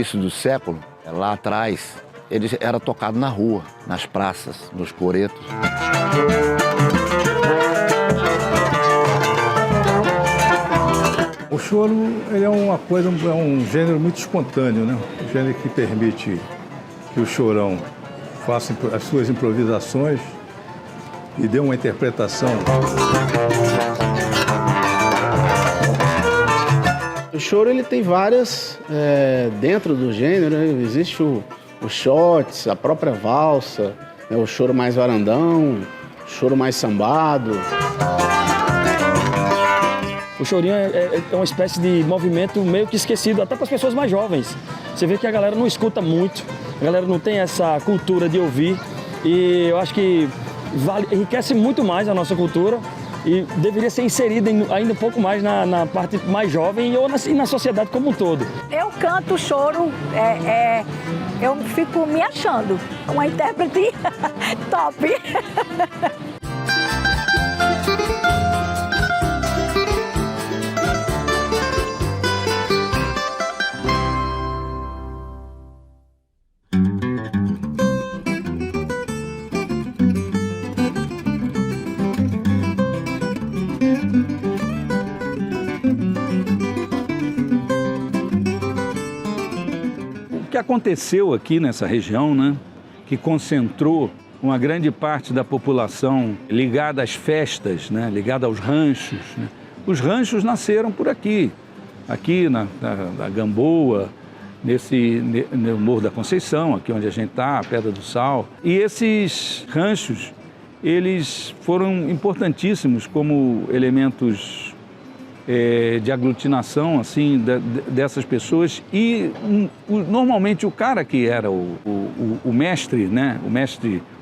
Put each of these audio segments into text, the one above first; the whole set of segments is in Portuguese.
início do século, lá atrás, ele era tocado na rua, nas praças, nos coretos. O choro ele é uma coisa, é um gênero muito espontâneo, né? Um gênero que permite que o chorão faça as suas improvisações e dê uma interpretação. O choro ele tem várias dentro do gênero, né? Existe o shots, a própria valsa, né? O choro mais varandão, o choro mais sambado. O chorinho é uma espécie de movimento meio que esquecido, até para as pessoas mais jovens. Você vê que a galera não escuta muito, a galera não tem essa cultura de ouvir. E eu acho que enriquece muito mais a nossa cultura e deveria ser inserida ainda um pouco mais na parte mais jovem e na sociedade como um todo. Eu canto choro, eu fico me achando uma intérprete top. O que aconteceu aqui nessa região, né, que concentrou uma grande parte da população ligada às festas, né, ligada aos ranchos, né? Os ranchos nasceram por aqui na Gamboa, no Morro da Conceição, aqui onde a gente está, a Pedra do Sal. E esses ranchos, eles foram importantíssimos como elementos de aglutinação assim, dessas pessoas e normalmente o cara que era o mestre, né,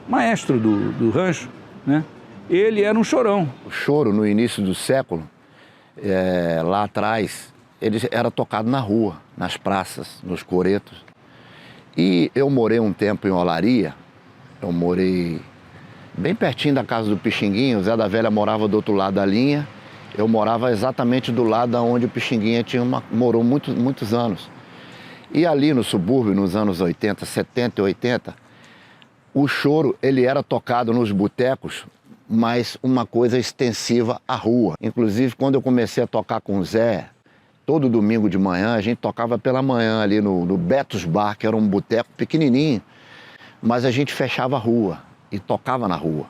maestro do rancho, né, ele era um chorão. O choro, no início do século, lá atrás, ele era tocado na rua, nas praças, nos coretos. E eu morei um tempo em Olaria, eu morei bem pertinho da casa do Pixinguinha, o Zé da Velha morava do outro lado da linha, eu morava exatamente do lado onde o Pixinguinha morou muitos anos. E ali no subúrbio, nos anos 80, 70 e 80, o choro ele era tocado nos botecos, mas uma coisa extensiva à rua. Inclusive, quando eu comecei a tocar com o Zé, todo domingo de manhã, a gente tocava pela manhã ali no Betos Bar, que era um boteco pequenininho, mas a gente fechava a rua e tocava na rua.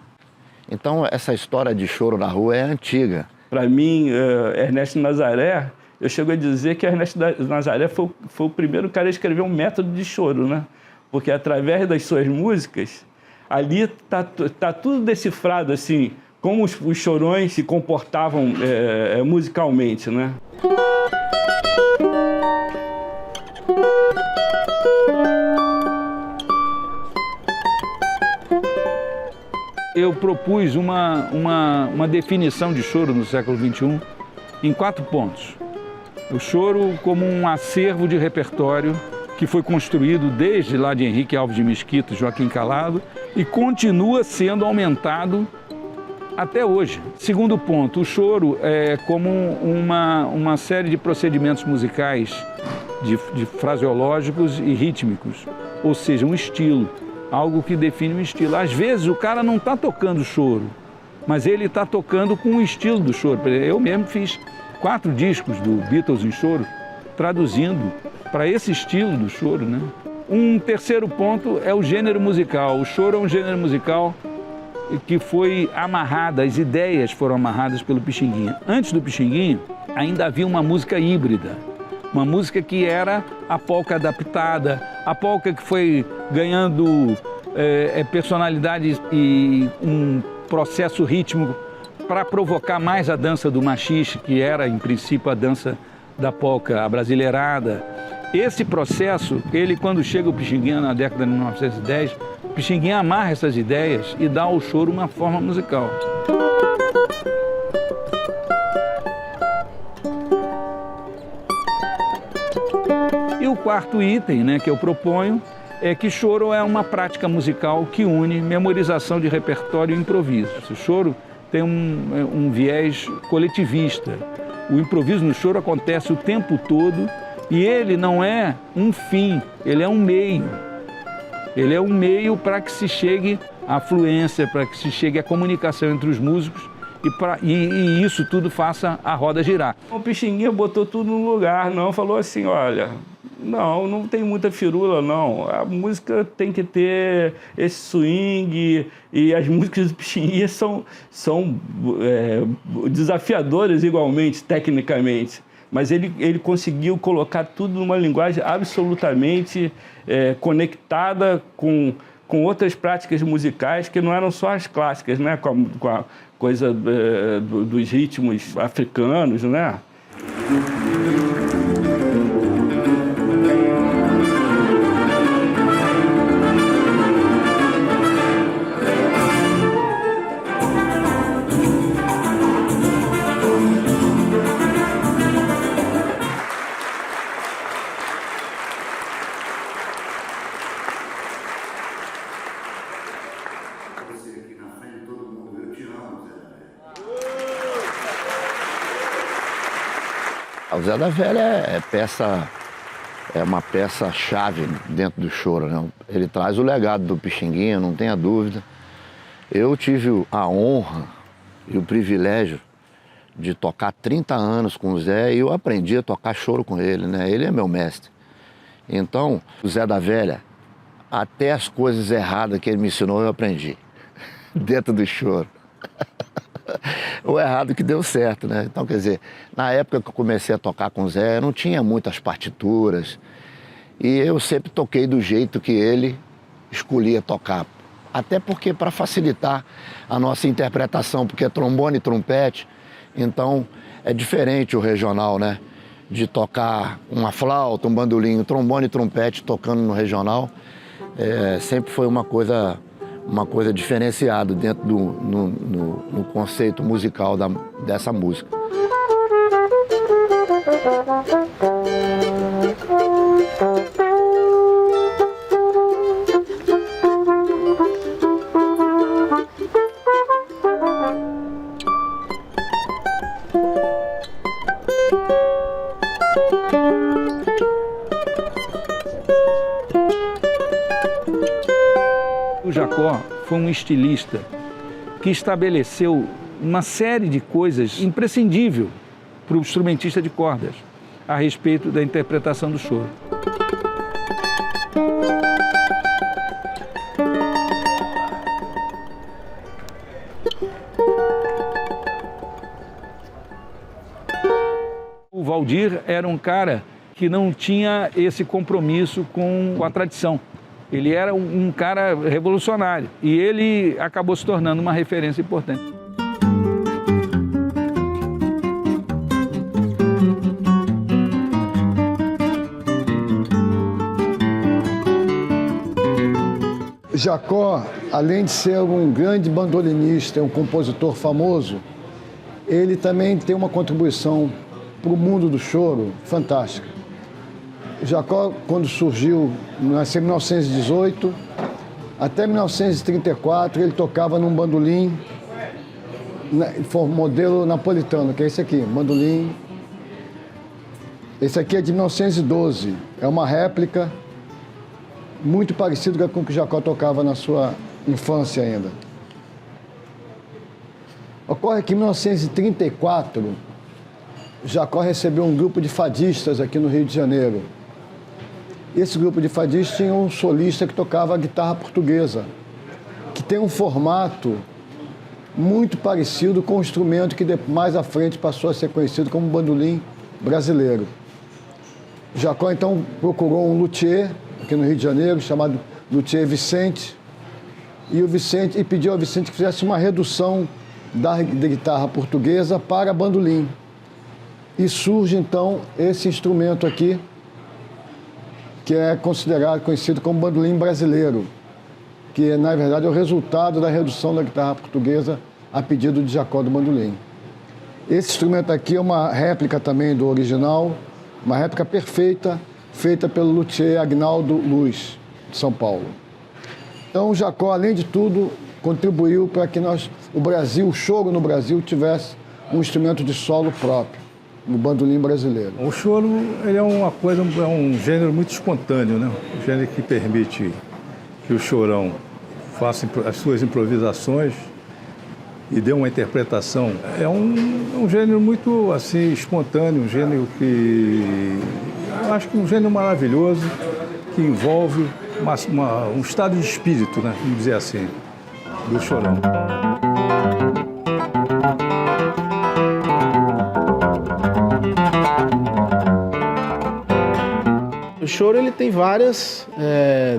Então, essa história de choro na rua é antiga. Para mim, Ernesto Nazaré, eu chego a dizer que Ernesto Nazaré foi o primeiro cara a escrever um método de choro, né? Porque através das suas músicas, ali tá tudo decifrado, assim, como os chorões se comportavam musicalmente, né? Eu propus uma definição de choro no século XXI em 4 pontos. O choro como um acervo de repertório que foi construído desde lá de Henrique Alves de Mesquita e Joaquim Calado e continua sendo aumentado até hoje. Segundo ponto, o choro é como uma série de procedimentos musicais, de fraseológicos e rítmicos, ou seja, um estilo. Algo que define um estilo. Às vezes o cara não está tocando choro, mas ele está tocando com o estilo do choro. Eu mesmo fiz 4 discos do Beatles em choro, traduzindo para esse estilo do choro, né? Um terceiro ponto é o gênero musical. O choro é um gênero musical que foi amarrado, as ideias foram amarradas pelo Pixinguinha. Antes do Pixinguinha, ainda havia uma música híbrida. Uma música que era a polca adaptada, a polca que foi ganhando personalidade e um processo rítmico para provocar mais a dança do machixe, que era, em princípio, a dança da polca abrasileirada. Esse processo, quando chega o Pixinguinha na década de 1910, o Pixinguinha amarra essas ideias e dá ao choro uma forma musical. E o quarto item, né, que eu proponho é que choro é uma prática musical que une memorização de repertório e improviso. O choro tem um viés coletivista. O improviso no choro acontece o tempo todo E ele não é um fim, ele é um meio. Ele é um meio para que se chegue à fluência, para que se chegue à comunicação entre os músicos e isso tudo faça a roda girar. O Pixinguinha botou tudo no lugar, não, falou assim, olha, não tem muita firula, não. A música tem que ter esse swing e as músicas do Pixinguinha são desafiadoras igualmente, tecnicamente. Mas ele conseguiu colocar tudo numa linguagem absolutamente conectada com outras práticas musicais que não eram só as clássicas, né? Com a coisa dos ritmos africanos, né? O Zé da Velha é uma peça-chave dentro do choro, né? Ele traz o legado do Pixinguinha, não tenha dúvida. Eu tive a honra e o privilégio de tocar 30 anos com o Zé e eu aprendi a tocar choro com ele, né? Ele é meu mestre. Então, o Zé da Velha, até as coisas erradas que ele me ensinou eu aprendi dentro do choro. O errado que deu certo, né? Então, quer dizer, na época que eu comecei a tocar com o Zé, não tinha muitas partituras. E eu sempre toquei do jeito que ele escolhia tocar. Até porque para facilitar a nossa interpretação, porque é trombone e trompete, então é diferente o regional, né? De tocar uma flauta, um bandolim, trombone e trompete tocando no regional, sempre foi uma coisa diferenciada dentro no conceito musical dessa música. O Jacó foi um estilista que estabeleceu uma série de coisas imprescindíveis para o instrumentista de cordas a respeito da interpretação do choro. O Valdir era um cara que não tinha esse compromisso com a tradição. Ele era um cara revolucionário e ele acabou se tornando uma referência importante. Jacó, além de ser um grande bandolinista, um compositor famoso, ele também tem uma contribuição para o mundo do choro fantástica. Jacó, quando surgiu, nasceu em 1918, até 1934 ele tocava num bandolim, modelo napolitano, que é esse aqui, bandolim. Esse aqui é de 1912, é uma réplica muito parecida com o que Jacó tocava na sua infância ainda. Ocorre que em 1934, Jacó recebeu um grupo de fadistas aqui no Rio de Janeiro. Esse grupo de fadistas tinha um solista que tocava a guitarra portuguesa, que tem um formato muito parecido com o instrumento que mais à frente passou a ser conhecido como bandolim brasileiro. Jacó então procurou um luthier aqui no Rio de Janeiro, chamado luthier Vicente, e pediu ao Vicente que fizesse uma redução da guitarra portuguesa para bandolim. E surge então esse instrumento aqui, que é conhecido como bandolim brasileiro, que na verdade é o resultado da redução da guitarra portuguesa a pedido de Jacó do bandolim. Esse instrumento aqui é uma réplica também do original, uma réplica perfeita, feita pelo luthier Agnaldo Luz, de São Paulo. Então Jacó, além de tudo, contribuiu para que o choro no Brasil tivesse um instrumento de solo próprio. no bandolim brasileiro? O choro ele é uma coisa, é um gênero muito espontâneo, né? Um gênero que permite que o chorão faça as suas improvisações e dê uma interpretação. É um gênero muito assim espontâneo, um gênero que eu acho que é um gênero maravilhoso que envolve um estado de espírito, né? Vamos dizer assim, do chorão. O choro ele tem várias,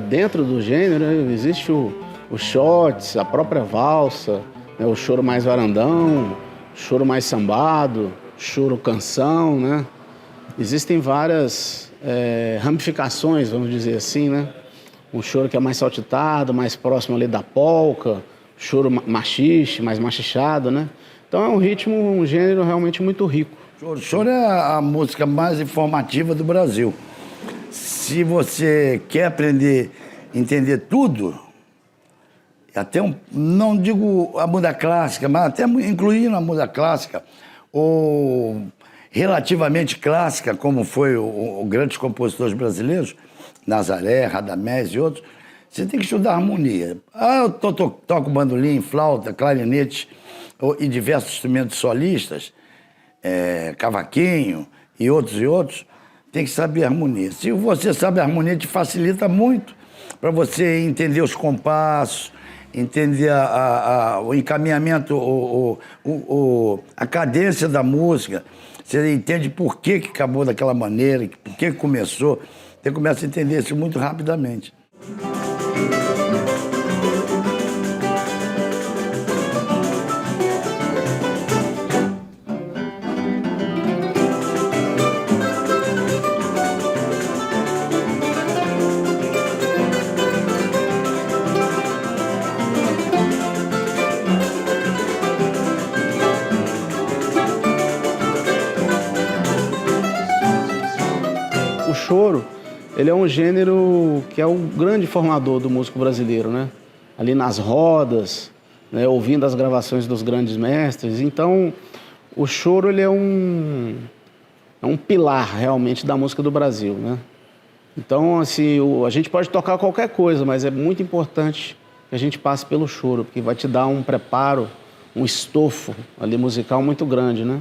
dentro do gênero, né? Existe o shots, a própria valsa, né? O choro mais varandão, o choro mais sambado, choro canção, né? Existem várias ramificações, vamos dizer assim, né? Um choro que é mais saltitado, mais próximo ali da polca, choro machixe, mais machichado, né? Então é um ritmo, um gênero realmente muito rico. O choro é a música mais informativa do Brasil. Se você quer aprender, entender tudo, até não digo a música clássica, mas até incluindo a música clássica, ou relativamente clássica, como foi os grandes compositores brasileiros, Nazaré, Radamés e outros, você tem que estudar harmonia. Eu toco bandolim, flauta, clarinete e diversos instrumentos solistas, cavaquinho e outros, tem que saber harmonia. Se você sabe a harmonia, te facilita muito para você entender os compassos, entender o encaminhamento, a cadência da música. Você entende por que acabou daquela maneira, por que começou. Você começa a entender isso muito rapidamente. O choro, ele é um gênero que é o grande formador do músico brasileiro, né? Ali nas rodas, né? Ouvindo as gravações dos grandes mestres. Então, o choro, ele é um pilar, realmente, da música do Brasil, né? Então, assim, a gente pode tocar qualquer coisa, mas é muito importante que a gente passe pelo choro, porque vai te dar um preparo, um estofo ali musical muito grande, né?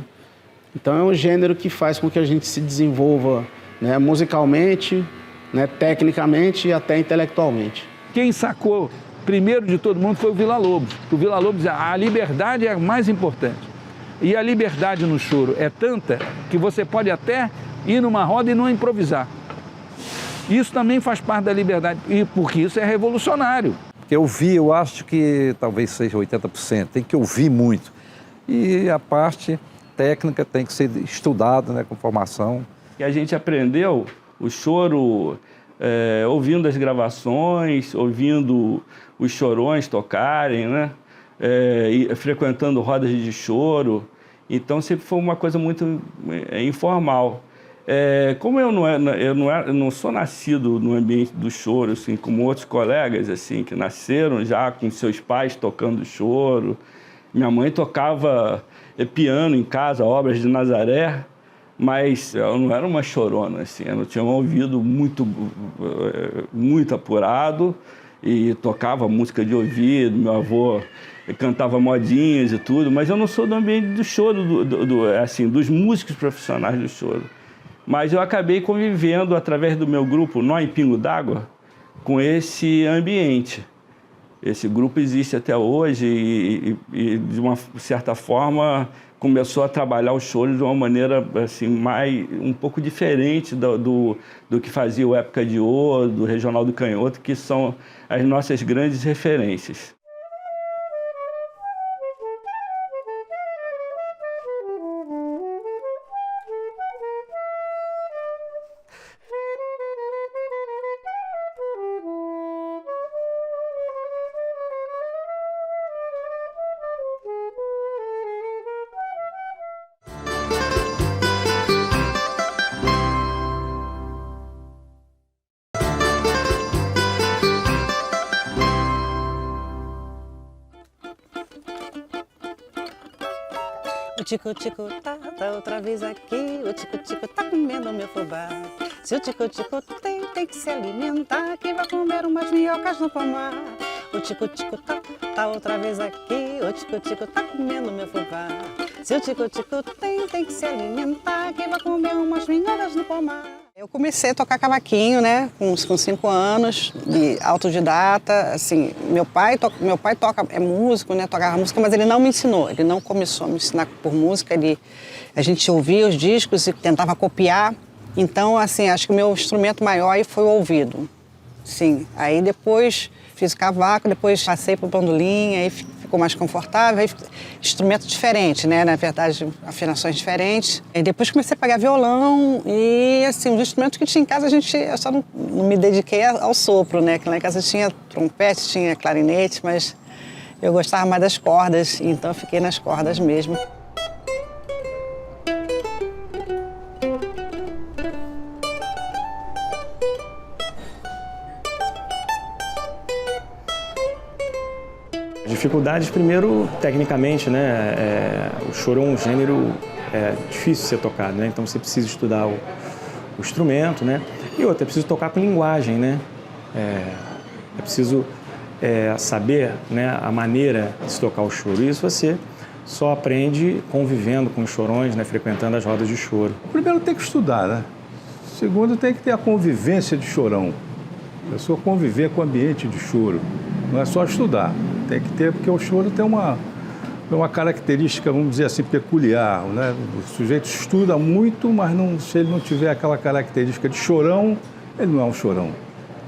Então, é um gênero que faz com que a gente se desenvolva, né, musicalmente, né, tecnicamente e até intelectualmente. Quem sacou primeiro de todo mundo foi o Villa-Lobos. O Villa-Lobos dizia, a liberdade é a mais importante. E a liberdade no choro é tanta que você pode até ir numa roda e não improvisar. Isso também faz parte da liberdade, e porque isso é revolucionário. Eu acho que talvez seja 80%, tem que ouvir muito. E a parte técnica tem que ser estudada, né, com formação. E a gente aprendeu o choro ouvindo as gravações, ouvindo os chorões tocarem, né? E frequentando rodas de choro. Então sempre foi uma coisa muito informal. Como eu não sou nascido no ambiente do choro, assim, como outros colegas assim, que nasceram já com seus pais tocando choro. Minha mãe tocava piano em casa, obras de Nazaré. Mas eu não era uma chorona, assim, eu não tinha um ouvido muito apurado e tocava música de ouvido, meu avô cantava modinhas e tudo, mas eu não sou do ambiente do choro, assim, dos músicos profissionais do choro. Mas eu acabei convivendo, através do meu grupo Nó em Pingo d'Água, com esse ambiente. Esse grupo existe até hoje e de uma certa forma, começou a trabalhar o choro de uma maneira assim, um pouco diferente do que fazia o Época de Ouro, do Regional do Canhoto, que são as nossas grandes referências. tico-tico tá outra vez aqui, o tico-tico tá comendo meu fubá. Se o tico-tico tem que se alimentar, quem vai comer umas minhocas no pomar? O tico-tico tá outra vez aqui, o tico-tico tá comendo meu fubá. Se o tico-tico tem que se alimentar, quem vai comer umas minhocas no pomar? Eu comecei a tocar cavaquinho, né, com 5 anos, de autodidata, assim, meu pai toca, é músico, né, tocava música, mas ele não me ensinou, ele não começou a me ensinar por música, a gente ouvia os discos e tentava copiar, então, assim, acho que o meu instrumento maior aí foi o ouvido, sim, aí depois fiz cavaco, depois passei para o bandolim, aí ficou mais confortável, aí instrumento diferente, né? Na verdade, afinações diferentes. E depois comecei a pegar violão e, assim, os instrumentos que tinha em casa, eu só não me dediquei ao sopro, né? Que lá em casa tinha trompete, tinha clarinete, mas eu gostava mais das cordas, então eu fiquei nas cordas mesmo. Dificuldades, primeiro, tecnicamente, né? O choro é um gênero difícil de ser tocado, né? Então você precisa estudar o instrumento, né? E outra, é preciso tocar com linguagem, né? É preciso saber, né, a maneira de se tocar o choro. Isso você só aprende convivendo com os chorões, né? Frequentando as rodas de choro. Primeiro tem que estudar, né? Segundo, tem que ter a convivência de chorão. A pessoa conviver com o ambiente de choro. Não é só estudar, tem que ter, porque o choro tem uma característica, vamos dizer assim, peculiar, né? O sujeito estuda muito, mas se ele não tiver aquela característica de chorão, ele não é um chorão,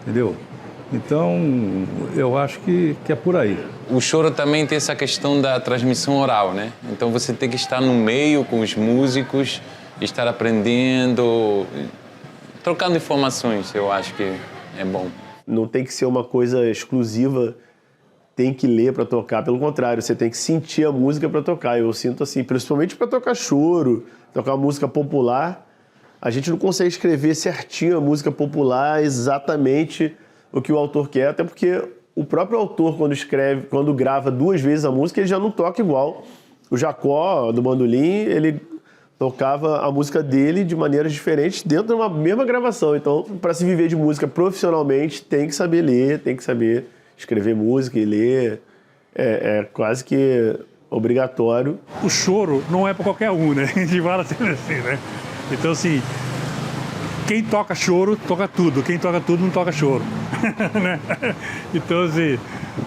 entendeu? Então, eu acho que é por aí. O choro também tem essa questão da transmissão oral, né? Então você tem que estar no meio com os músicos, estar aprendendo, trocando informações, eu acho que é bom. Não tem que ser uma coisa exclusiva, tem que ler para tocar. Pelo contrário, você tem que sentir a música para tocar. Eu sinto assim, principalmente para tocar choro, tocar música popular, a gente não consegue escrever certinho a música popular exatamente o que o autor quer, até porque o próprio autor, quando grava 2 vezes a música, ele já não toca igual. O Jacó, do bandolim, ele tocava a música dele de maneiras diferentes dentro de uma mesma gravação. Então, para se viver de música profissionalmente, tem que saber ler, tem que saber escrever música e ler. É quase que obrigatório. O choro não é para qualquer um, né? A gente fala sempre assim, né? Então, assim, quem toca choro, toca tudo. Quem toca tudo, não toca choro. Né? Então, assim,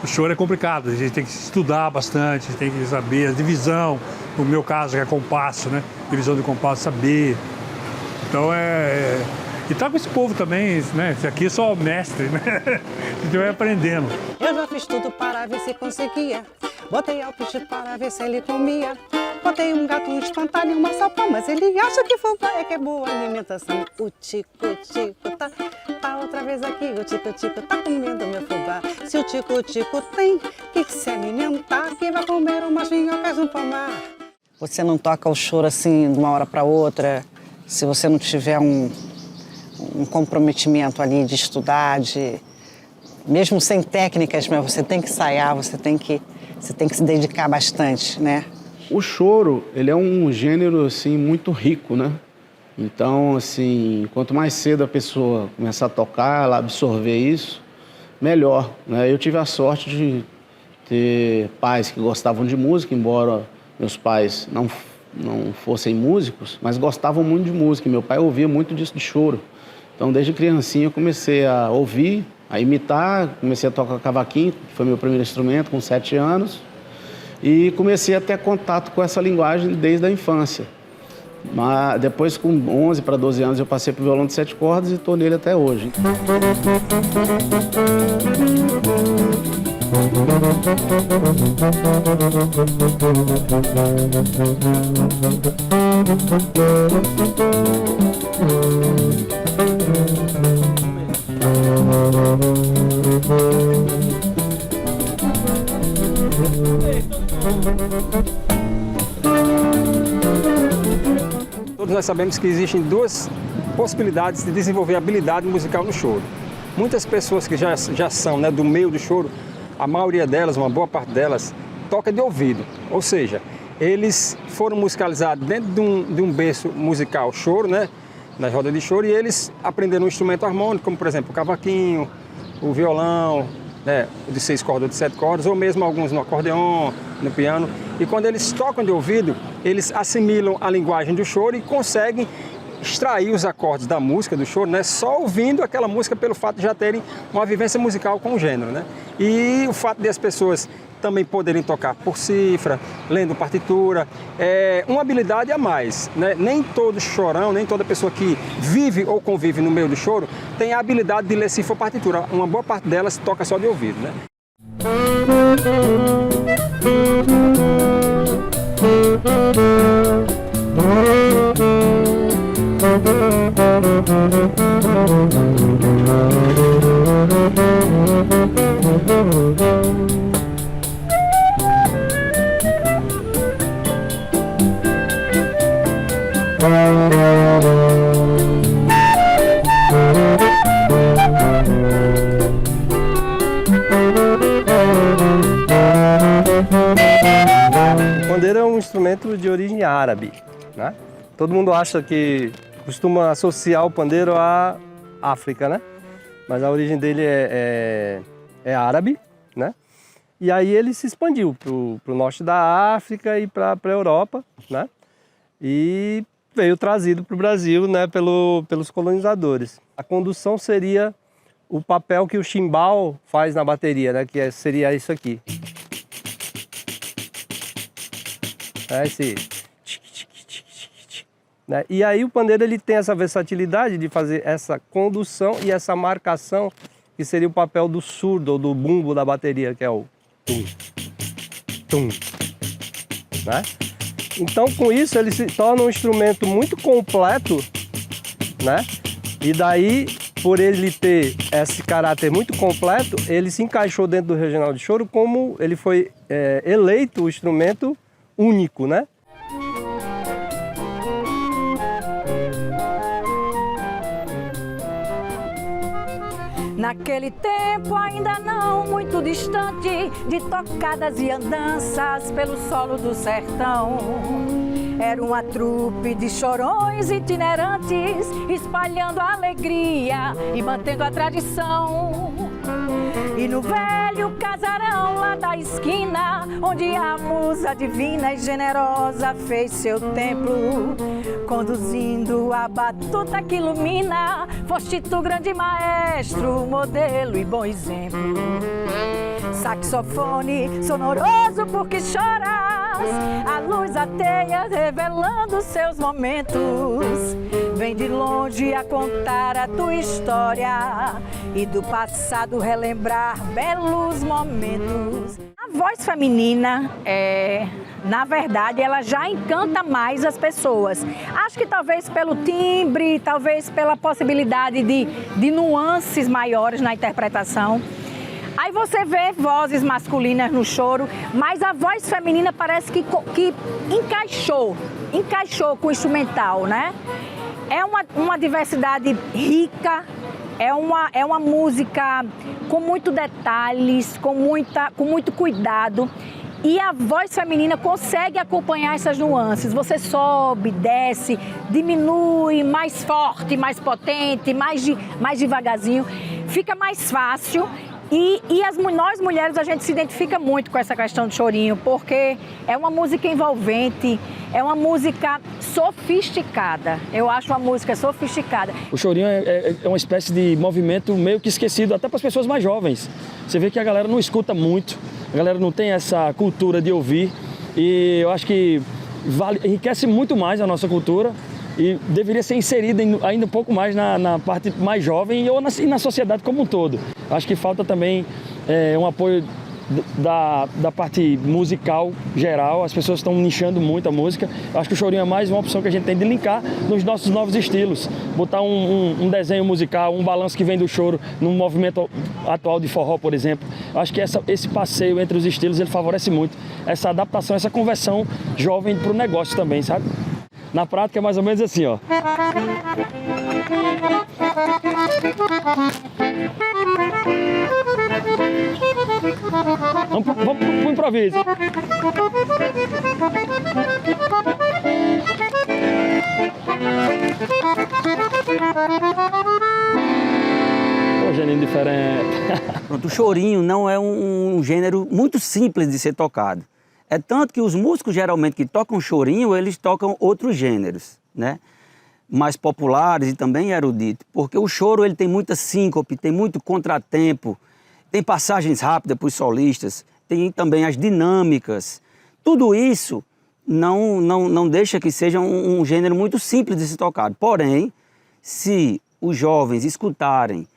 o choro é complicado. A gente tem que estudar bastante, a gente tem que saber a divisão. No meu caso, que é compasso, né? Divisão de compasso, saber. Então, E tá com esse povo também, né? Esse aqui é só mestre, né? A gente vai aprendendo. Eu já fiz tudo para ver se conseguia. Botei alpiste para ver se ele comia. Botei um gato, um espantalho e uma sopa, mas ele acha que fubá é que é boa alimentação. O tico-tico tá outra vez aqui. O tico-tico tá comendo meu fubá. Se o tico-tico tem que se alimentar, quem vai comer umas minhocas no pomar? Você não toca o choro assim de uma hora para outra, se você não tiver um comprometimento ali de estudar, mesmo sem técnicas, mas você tem que ensaiar, você tem que se dedicar bastante, né? O choro, ele é um gênero, assim, muito rico, né? Então, assim, quanto mais cedo a pessoa começar a tocar, ela absorver isso, melhor, né? Eu tive a sorte de ter pais que gostavam de música, embora meus pais não fossem músicos, mas gostavam muito de música. E meu pai ouvia muito disso de choro. Então, desde criancinha, eu comecei a ouvir, a imitar, comecei a tocar cavaquinho, que foi meu primeiro instrumento, com 7 anos. E comecei a ter contato com essa linguagem desde a infância. Mas depois, com 11 para 12 anos, eu passei para o violão de 7 cordas e estou nele até hoje. Todos nós sabemos que existem 2 possibilidades de desenvolver habilidade musical no choro. Muitas pessoas que já são, né, do meio do choro, a maioria delas, uma boa parte delas, toca de ouvido. Ou seja, eles foram musicalizados dentro de um berço musical choro, né? Na roda de choro, e eles aprenderam um instrumento harmônico, como por exemplo o cavaquinho, o violão, né? O de 6 cordas ou de 7 cordas, ou mesmo alguns no acordeon, no piano. E quando eles tocam de ouvido, eles assimilam a linguagem do choro e conseguem extrair os acordes da música, do choro, né? Só ouvindo aquela música pelo fato de já terem uma vivência musical com o gênero, né? E o fato de as pessoas também poderem tocar por cifra, lendo partitura, é uma habilidade a mais, né? Nem todo chorão, nem toda pessoa que vive ou convive no meio do choro tem a habilidade de ler cifra ou partitura. Uma boa parte delas toca só de ouvido, né? O pandeiro é um instrumento de origem árabe, né? Todo mundo acha que costuma associar o pandeiro à África, né? Mas a origem dele é árabe, né? E aí ele se expandiu para o norte da África e para a Europa, né? E veio trazido para o Brasil, né, pelos colonizadores. A condução seria o papel que o chimbal faz na bateria, né? Que seria isso aqui. É esse... Né? E aí o pandeiro ele tem essa versatilidade de fazer essa condução e essa marcação, que seria o papel do surdo ou do bumbo da bateria, que é o tum, tum, né? Então com isso ele se torna um instrumento muito completo, né? E daí, por ele ter esse caráter muito completo, ele se encaixou dentro do Regional de Choro como ele foi eleito o instrumento único, né? Naquele tempo ainda não muito distante, de tocadas e andanças pelo solo do sertão. Era uma trupe de chorões itinerantes, espalhando a alegria e mantendo a tradição. E no velho casarão lá da esquina, onde a musa divina e generosa fez seu templo, conduzindo a batuta que ilumina, foste tu grande maestro, modelo e bom exemplo. Saxofone sonoroso porque choras, a luz ateia revelando seus momentos. Vem de longe a contar a tua história e do passado relembrar belos momentos. A voz feminina, na verdade, ela já encanta mais as pessoas. Acho que talvez pelo timbre, talvez pela possibilidade de nuances maiores na interpretação. Aí você vê vozes masculinas no choro, mas a voz feminina parece que encaixou com o instrumental, né? É uma diversidade rica, é uma música com muitos detalhes, com muito cuidado. E a voz feminina consegue acompanhar essas nuances. Você sobe, desce, diminui, mais forte, mais potente, mais devagarzinho. Fica mais fácil. E nós mulheres, a gente se identifica muito com essa questão do chorinho, porque é uma música envolvente, é uma música sofisticada. Eu acho uma música sofisticada. O chorinho é uma espécie de movimento meio que esquecido, até para as pessoas mais jovens. Você vê que a galera não escuta muito, a galera não tem essa cultura de ouvir, e eu acho que enriquece muito mais a nossa cultura e deveria ser inserida ainda um pouco mais na parte mais jovem e na sociedade como um todo. Acho que falta também um apoio da parte musical geral. As pessoas estão nichando muito a música. Acho que o chorinho é mais uma opção que a gente tem de linkar nos nossos novos estilos. Botar um desenho musical, um balanço que vem do choro num movimento atual de forró, por exemplo. Acho que esse passeio entre os estilos ele favorece muito essa adaptação, essa conversão jovem para o negócio também, sabe? Na prática é mais ou menos assim, ó. Vamos pro improviso. Um gênero diferente. Pronto, o chorinho não é um gênero muito simples de ser tocado. É tanto que os músicos geralmente que tocam chorinho, eles tocam outros gêneros, né? Mais populares e também eruditos, porque o choro ele tem muita síncope, tem muito contratempo, tem passagens rápidas para os solistas, tem também as dinâmicas. Tudo isso não deixa que seja um gênero muito simples de ser tocado. Porém, se os jovens escutarem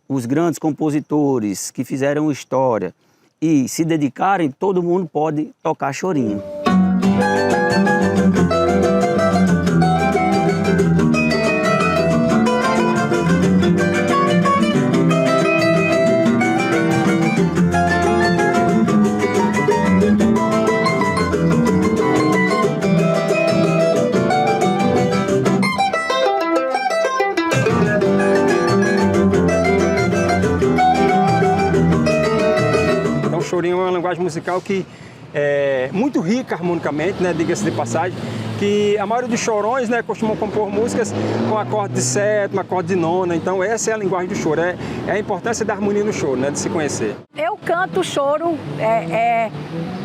os grandes compositores que fizeram história e se dedicarem, todo mundo pode tocar chorinho. O chorinho é uma linguagem musical que é muito rica harmonicamente, né, diga-se de passagem, que a maioria dos chorões, né, costumam compor músicas com acorde de sétima, acorde de nona, então essa é a linguagem do choro, é a importância da harmonia no choro, né, de se conhecer. Eu canto choro,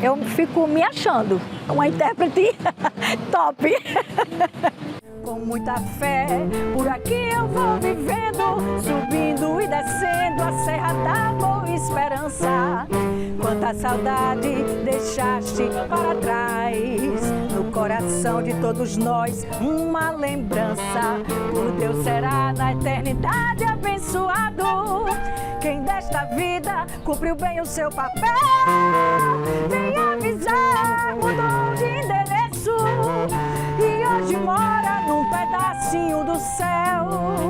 eu fico me achando uma intérprete top. Com muita fé, por aqui eu vou vivendo, subindo e descendo a Serra da Boa Esperança. Quanta saudade deixaste para trás, no coração de todos nós uma lembrança. Por Deus será na eternidade abençoado quem desta vida cumpriu bem o seu papel. Vem avisar, mudou de endereço e hoje mora num pedacinho do céu.